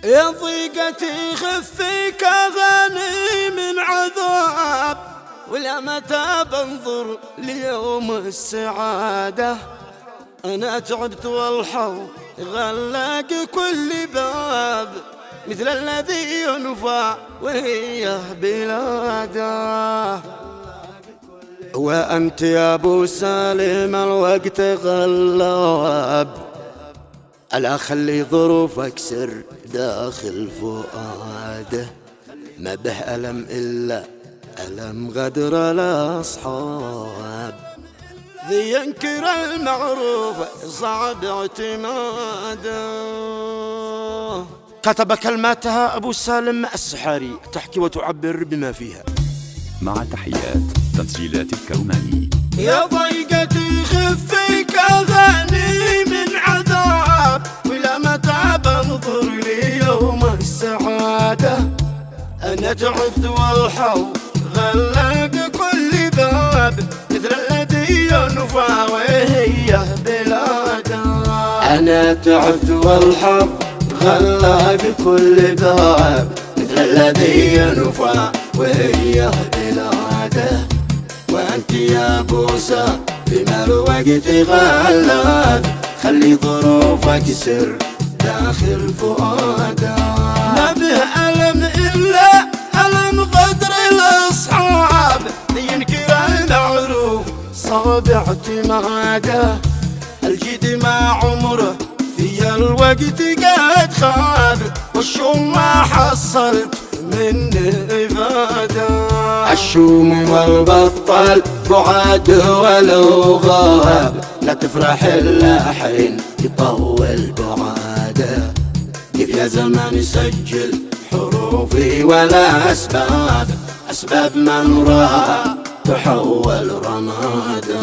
يا ضيقتي خفيك أغاني من عذاب، ولا متى بنظر ليوم السعادة. أنا تعبت والحظ غلق كل باب، مثل الذي ينفع وهي بلاده. وأنت يا أبو سالم الوقت غلاب، ألا خلي ظروفك سر داخل فؤاده. ما به ألم إلا ألم غدر الأصحاب، ذي ينكر المعروف صعب اعتماده. كتب كلماتها أبو سالم السحاري، تحكي وتعبر بما فيها. مع تحيات تسجيلات الكرماني. يا ضيقتي خفيك أغاني من عذاب، ولا متى بنظر ليوم السعادة. أنا تعبت والحظ غلق كل باب، مثل الذي ينفع وهي بلاده. أنا تعبت والحظ غلق كل باب، مثل الذي ينفع وهي بلاده. وأنت يا بوسى بما الوقت غلاب، خلي ظروفك سر داخل فؤاده. ما به ألم إلا ألم غدر الأصحاب، ينكر المعروف صعب اعتماده. الجد مع عمره في الوقت قد خاب، والشوم ما حصلت منه إفادة. الشوم والبطال بعاد ولو غاب، لا تفرح إلا حين يطول بعاده. كيف يا زمان سجل حروفي ولا أسباب، أسباب من راى تحول رمادا.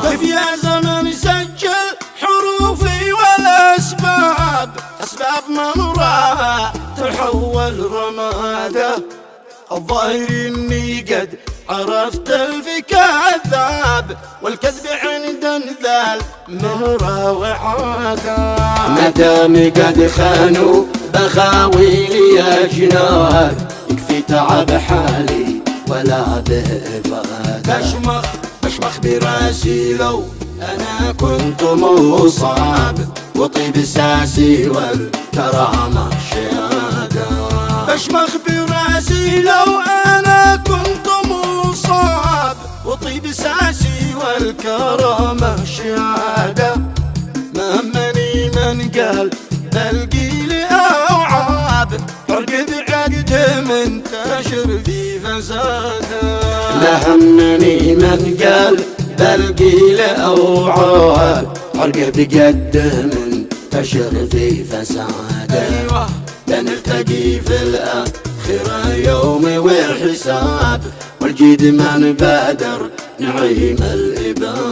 كيف يا زمان سجل حروفي ولا أسباب، أسباب من راى تحول رمادا. الظاهر إني قد عرفت الفي كذاب، والكذب عند ذال مهرة وعادة. مدام قد خانوا بخاويلي أجناد، يكفي تعب حالي ولا به إفادة. بشمخ براسي لو أنا كنت مصاب، وطيب ساسي والكرامة شهادة. بشمخ براسي لو أنا كنت مصاب، وطيب ساسي والكرامة شهادة. ما همني من قال بلقي لي أوعاب، فرق بعقد منتشر في فساده. لا همني من قال بلقي لي أوعاب، فرق بقد منتشر في فساده. أيوة نلتقي في الآخرة يوم والحساب، والجيد من بادر نعيم الإبادة.